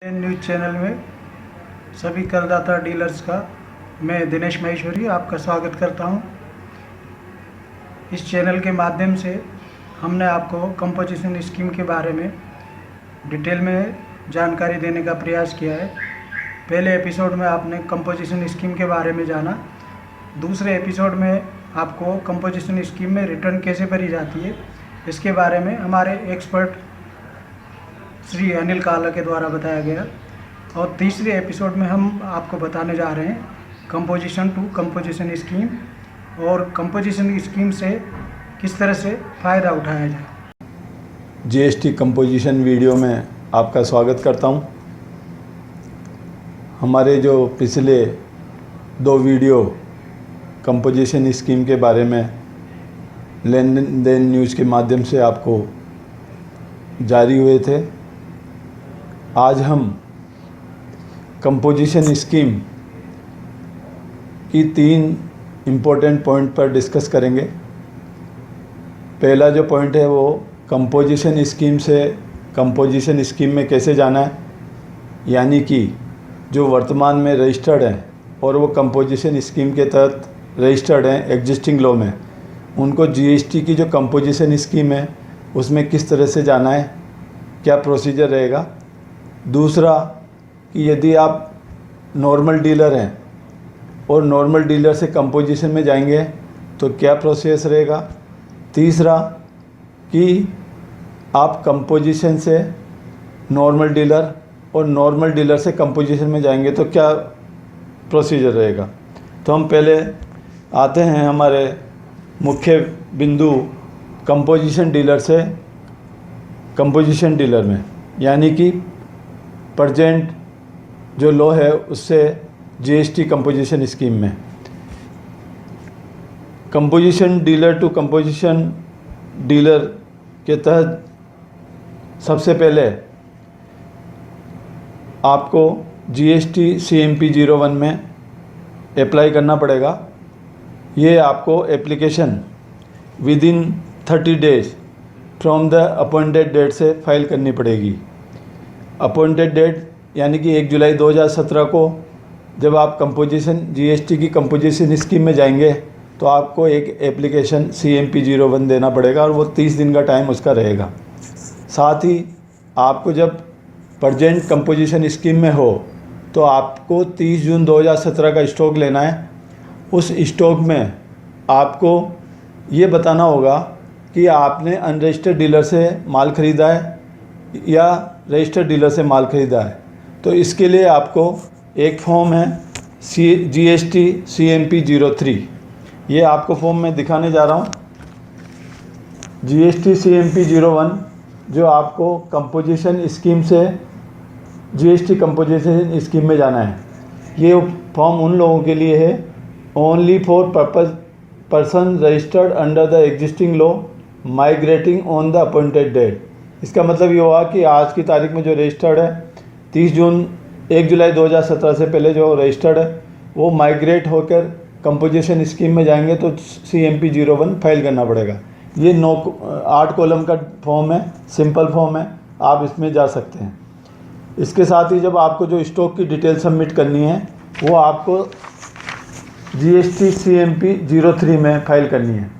News channel में सभी करदाता डीलर्स का मैं दिनेश महेश्वरी आपका स्वागत करता हूं। इस चैनल के माध्यम से हमने आपको कंपोजिशन स्कीम के बारे में डिटेल में जानकारी देने का प्रयास किया है। पहले एपिसोड में आपने कंपोजिशन स्कीम के बारे में जाना। दूसरे एपिसोड में आपको कंपोजिशन स्कीम में रिटर्न कैसे भरी जाती है इसके बारे में हमारे एक्सपर्ट श्री अनिल काला के द्वारा बताया गया। और तीसरे एपिसोड में हम आपको बताने जा रहे हैं कंपोजिशन टू कंपोजिशन स्कीम और कंपोजिशन स्कीम से किस तरह से फ़ायदा उठाया जाए। जीएसटी कंपोजिशन वीडियो में आपका स्वागत करता हूं। हमारे जो पिछले 2 वीडियो कंपोजिशन स्कीम के बारे में लेन देन न्यूज़ के माध्यम से आपको जारी हुए थे, आज हम कंपोजिशन स्कीम की 3 इम्पोर्टेंट पॉइंट पर डिस्कस करेंगे। पहला जो पॉइंट है वो कंपोजिशन स्कीम से कंपोजिशन स्कीम में कैसे जाना है, यानी कि जो वर्तमान में रजिस्टर्ड हैं और वो कंपोजिशन स्कीम के तहत रजिस्टर्ड हैं एग्जिस्टिंग लॉ में, उनको जीएसटी की जो कंपोजिशन स्कीम है उसमें किस तरह से जाना है, क्या प्रोसीजर रहेगा। दूसरा कि यदि आप नॉर्मल डीलर हैं और नॉर्मल डीलर से कंपोजिशन में जाएंगे तो क्या प्रोसेस रहेगा। तीसरा कि आप कंपोजिशन से नॉर्मल डीलर और नॉर्मल डीलर से कंपोजिशन में जाएंगे तो क्या प्रोसीजर रहेगा। तो हम पहले आते हैं हमारे मुख्य बिंदु कंपोजिशन डीलर से कंपोजिशन डीलर में, यानी कि प्रजेंट जो लॉ है उससे जीएसटी कंपोजिशन स्कीम में। Composition dealer to composition dealer के तहत सबसे पहले आपको जीएसटी CMP 01 में अप्लाई करना पड़ेगा। ये आपको application within 30 days from the appointed date से फाइल करनी पड़ेगी। अपॉइंटेड डेट यानी कि 1 जुलाई 2017 को जब आप कंपोजिशन जीएसटी की कंपोजिशन स्कीम में जाएंगे तो आपको एक एप्लीकेशन CMP 01 देना पड़ेगा और वो 30 दिन का टाइम उसका रहेगा। साथ ही आपको जब प्रजेंट कंपोजिशन स्कीम में हो तो आपको 30 जून 2017 का स्टॉक लेना है। उस स्टॉक में आपको ये बताना होगा कि आपने अनरजिस्टर्ड डीलर से माल ख़रीदा है या रजिस्टर्ड डीलर से माल ख़रीदा है। तो इसके लिए आपको एक फॉर्म है GST CMP 03, ये आपको फॉर्म में दिखाने जा रहा हूँ। GST CMP 01 जो आपको कंपोजिशन स्कीम से GST कंपोजिशन स्कीम में जाना है। ये फॉर्म उन लोगों के लिए है only for person registered under the existing law migrating on the appointed date. इसका मतलब ये हुआ कि आज की तारीख में जो रजिस्टर्ड है 1 जुलाई 2017 से पहले जो रजिस्टर्ड है वो माइग्रेट होकर कंपोजिशन स्कीम में जाएंगे तो CMP 01 फाइल करना पड़ेगा। ये 8 कॉलम का फॉर्म है, सिंपल फॉर्म है, आप इसमें जा सकते हैं। इसके साथ ही जब आपको जो स्टॉक की डिटेल सबमिट करनी है वो आपको GST CMP 03 में फाइल करनी है।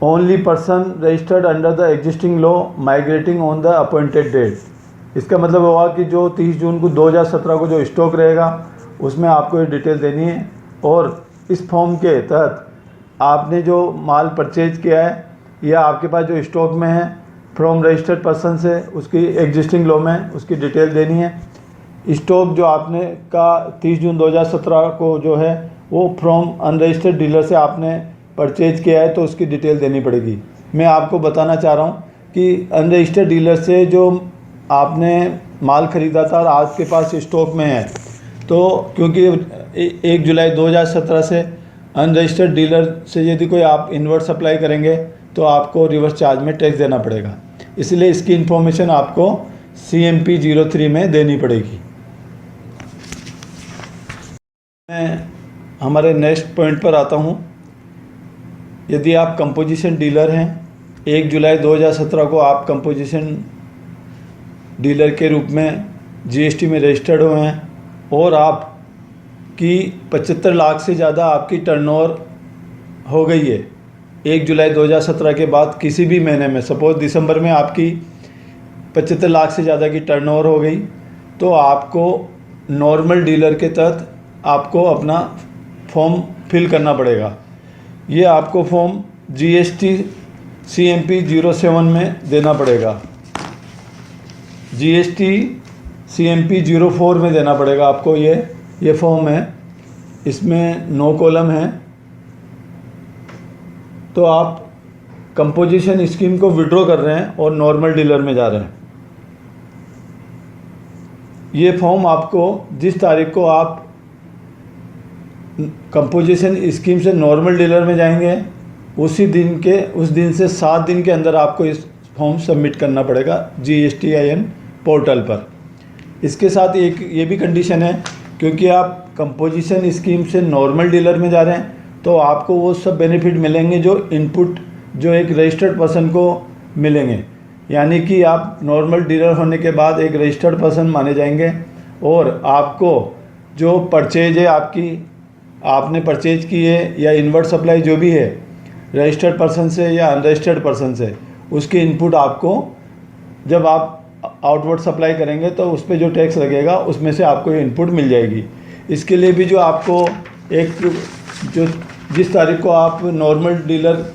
Only person registered under the existing law migrating on the appointed date. इसका मतलब हुआ कि जो 30 जून को 2017 को जो स्टॉक रहेगा उसमें आपको ये डिटेल देनी है और इस फॉर्म के तहत आपने जो माल परचेज किया है या आपके पास जो स्टॉक में है फ्रॉम रजिस्टर्ड पर्सन से उसकी एग्जिस्टिंग लॉ में उसकी डिटेल देनी है। स्टॉक जो आपने का 30 जून 2017 को जो है वो फ्रॉम अनरजिस्टर्ड डीलर से आपने परचेज किया है तो उसकी डिटेल देनी पड़ेगी। मैं आपको बताना चाह रहा हूँ कि अनरजिस्टर्ड डीलर से जो आपने माल ख़रीदा था और आज के पास स्टॉक में है, तो क्योंकि 1 जुलाई 2017 से अनरजिस्टर्ड डीलर से यदि कोई आप इनवर्ट सप्लाई करेंगे तो आपको रिवर्स चार्ज में टैक्स देना पड़ेगा, इसलिए इसकी इन्फॉर्मेशन आपको CMP 03 में देनी पड़ेगी। मैं हमारे नेक्स्ट पॉइंट पर आता हूँ। यदि आप कंपोजिशन डीलर हैं 1 जुलाई 2017 को आप कंपोजिशन डीलर के रूप में जीएसटी में रजिस्टर्ड हुए हैं और आपकी 75 लाख से ज़्यादा आपकी टर्नओवर हो गई है 1 जुलाई 2017 के बाद किसी भी महीने में, सपोज दिसंबर में आपकी 75 लाख से ज़्यादा की टर्नओवर हो गई, तो आपको नॉर्मल डीलर के तहत आपको अपना फॉर्म फिल करना पड़ेगा। ये आपको फॉर्म GST CMP 07 में देना पड़ेगा, GST CMP 04 में देना पड़ेगा आपको। ये फॉर्म है, इसमें 9 कॉलम है। तो आप कंपोजिशन स्कीम को विड्रॉ कर रहे हैं और नॉर्मल डीलर में जा रहे हैं। ये फॉर्म आपको जिस तारीख को आप कंपोजिशन स्कीम से नॉर्मल डीलर में जाएंगे उस दिन से 7 दिन के अंदर आपको इस फॉर्म सबमिट करना पड़ेगा GSTIN पोर्टल पर। इसके साथ एक ये भी कंडीशन है, क्योंकि आप कंपोजिशन स्कीम से नॉर्मल डीलर में जा रहे हैं तो आपको वो सब बेनिफिट मिलेंगे जो इनपुट जो एक रजिस्टर्ड पर्सन को मिलेंगे। यानी कि आप नॉर्मल डीलर होने के बाद एक रजिस्टर्ड पर्सन माने जाएंगे और आपको जो परचेज है आपने परचेज की है या इनवर्ट सप्लाई जो भी है रजिस्टर्ड पर्सन से या अनरजिस्टर्ड पर्सन से, उसकी इनपुट आपको जब आप आउटवर्ड सप्लाई करेंगे तो उस पर जो टैक्स लगेगा उसमें से आपको ये इनपुट मिल जाएगी। इसके लिए भी जो आपको जिस तारीख को आप नॉर्मल डीलर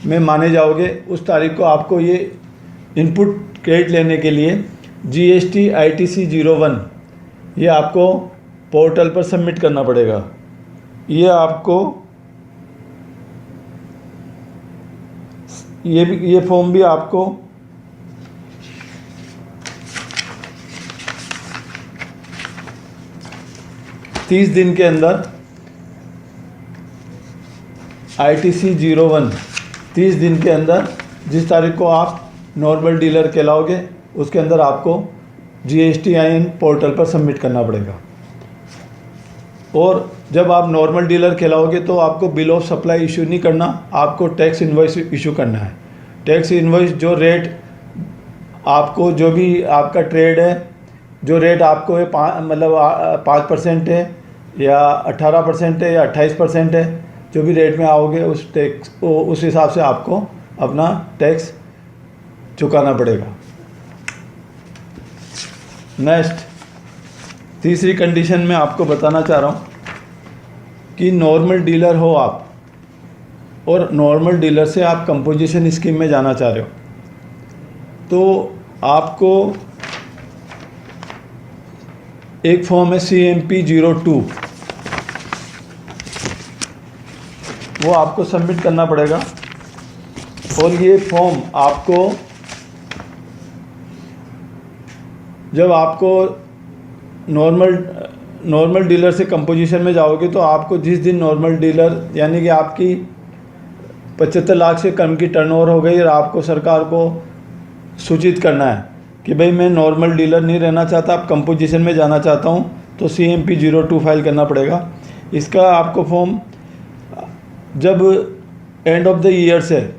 में माने जाओगे उस तारीख को आपको ये इनपुट क्रेडिट लेने के लिए GST ITC 01 ये आपको पोर्टल पर सबमिट करना पड़ेगा। ये फॉर्म भी आपको तीस दिन के अंदर ITC 01 30 दिन के अंदर जिस तारीख को आप नॉर्मल डीलर कहलाओगे उसके अंदर आपको GSTIN पोर्टल पर सबमिट करना पड़ेगा। और जब आप नॉर्मल डीलर कहलाओगे तो आपको बिल ऑफ सप्लाई इशू नहीं करना, आपको टैक्स इन्वॉइस इशू करना है। टैक्स इन्वॉइस जो रेट आपको, जो भी आपका ट्रेड है, जो रेट आपको है 5% है या 18% है या 28% है, जो भी रेट में आओगे उस हिसाब से आपको अपना टैक्स चुकाना पड़ेगा। नेक्स्ट, तीसरी कंडीशन में आपको बताना चाह रहा हूँ कि नॉर्मल डीलर हो आप और नॉर्मल डीलर से आप कंपोजिशन स्कीम में जाना चाह रहे हो तो आपको एक फॉर्म है CMP 02 वो आपको सबमिट करना पड़ेगा। और ये फॉर्म आपको जब आपको नॉर्मल डीलर से कंपोजिशन में जाओगे तो आपको जिस दिन नॉर्मल डीलर यानी कि आपकी 75 लाख से कम की टर्नओवर हो गई और आपको सरकार को सूचित करना है कि भाई मैं नॉर्मल डीलर नहीं रहना चाहता, अब कंपोजिशन में जाना चाहता हूँ, तो CMP 02 फाइल करना पड़ेगा। इसका आपको फॉर्म जब एंड ऑफ द ईयर से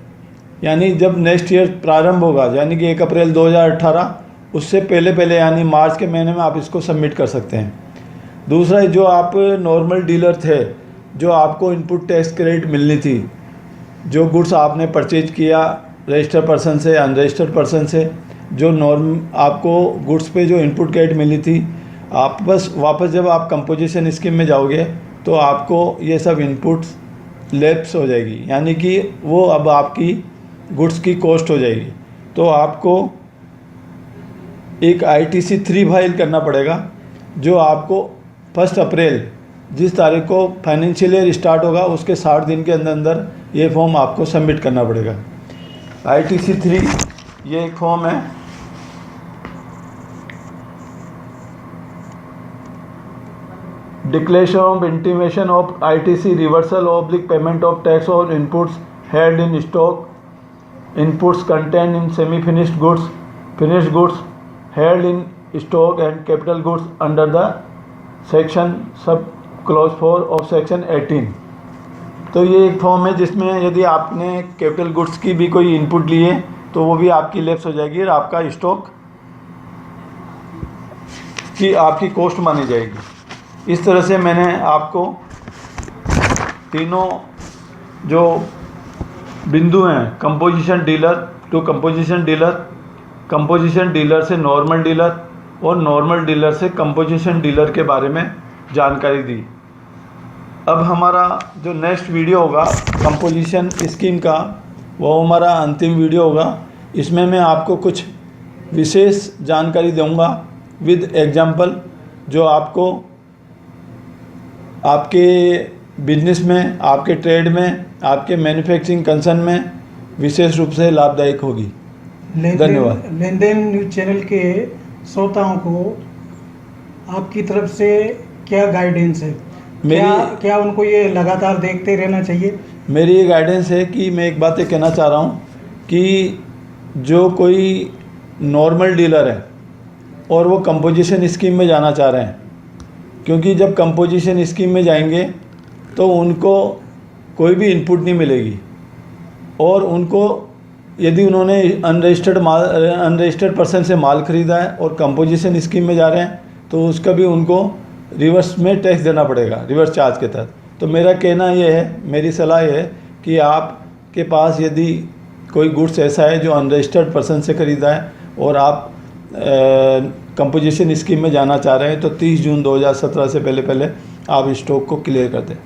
यानी जब नेक्स्ट ईयर प्रारंभ होगा यानी कि 1 अप्रैल 2018 उससे पहले यानी मार्च के महीने में आप इसको सबमिट कर सकते हैं। दूसरा, जो आप नॉर्मल डीलर थे, जो आपको इनपुट टैक्स क्रेडिट मिलनी थी, जो गुड्स आपने परचेज किया रजिस्टर्ड पर्सन से अनरजिस्टर्ड पर्सन से, जो आपको गुड्स पे जो इनपुट क्रेडिट मिली थी, आप वापस जब आप कंपोजिशन स्कीम में जाओगे तो आपको ये सब इनपुट्स लैप्स हो जाएगी, यानी कि वो अब आपकी गुड्स की कॉस्ट हो जाएगी। तो आपको एक ITC 3 फाइल करना पड़ेगा जो आपको 1 अप्रैल जिस तारीख को फाइनेंशियल ईयर स्टार्ट होगा उसके 60 दिन के अंदर ये फॉर्म आपको सबमिट करना पड़ेगा। ITC 3 ये एक फॉर्म है। Declaration of intimation of ITC reversal oblique payment of tax on inputs held in stock, inputs content in semi finished goods, finished goods held in stock and capital goods under the section sub clause 4 of section 18। तो ये एक form है जिसमें यदि आपने capital goods की भी कोई इनपुट ली है तो वो भी आपकी लैप्स हो जाएगी और आपका स्टॉक की आपकी कॉस्ट मानी जाएगी। इस तरह से मैंने आपको तीनों जो बिंदु हैं, composition dealer to composition dealer, composition dealer से नॉर्मल डीलर और नॉर्मल डीलर से कंपोजिशन डीलर के बारे में जानकारी दी। अब हमारा जो नेक्स्ट वीडियो होगा कंपोजिशन स्कीम का, वो हमारा अंतिम वीडियो होगा। इसमें मैं आपको कुछ विशेष जानकारी दूंगा विद एग्जांपल, जो आपको आपके बिजनेस में, आपके ट्रेड में, आपके मैन्युफैक्चरिंग कंसर्न में विशेष रूप से लाभदायक होगी। धन्यवाद। लेन देन न्यूज चैनल के श्रोताओं को आपकी तरफ से क्या गाइडेंस है? क्या उनको ये लगातार देखते रहना चाहिए? मेरी ये गाइडेंस है कि मैं एक बात ये कहना चाह रहा हूँ कि जो कोई नॉर्मल डीलर है और वो कंपोजिशन स्कीम में जाना चाह रहे हैं, क्योंकि जब कंपोजिशन स्कीम में जाएंगे तो उनको कोई भी इनपुट नहीं मिलेगी, और उनको यदि उन्होंने अनरजिस्टर्ड पर्सन से माल ख़रीदा है और कंपोजिशन स्कीम में जा रहे हैं तो उसका भी उनको रिवर्स में टैक्स देना पड़ेगा, रिवर्स चार्ज के तहत। तो मेरा कहना ये है, मेरी सलाह ये है कि आपके पास यदि कोई गुड्स ऐसा है जो अनरजिस्टर्ड पर्सन से ख़रीदा है और आप कंपोजिशन स्कीम में जाना चाह रहे हैं तो 30 जून 2017 से पहले आप स्टॉक को क्लियर कर दें।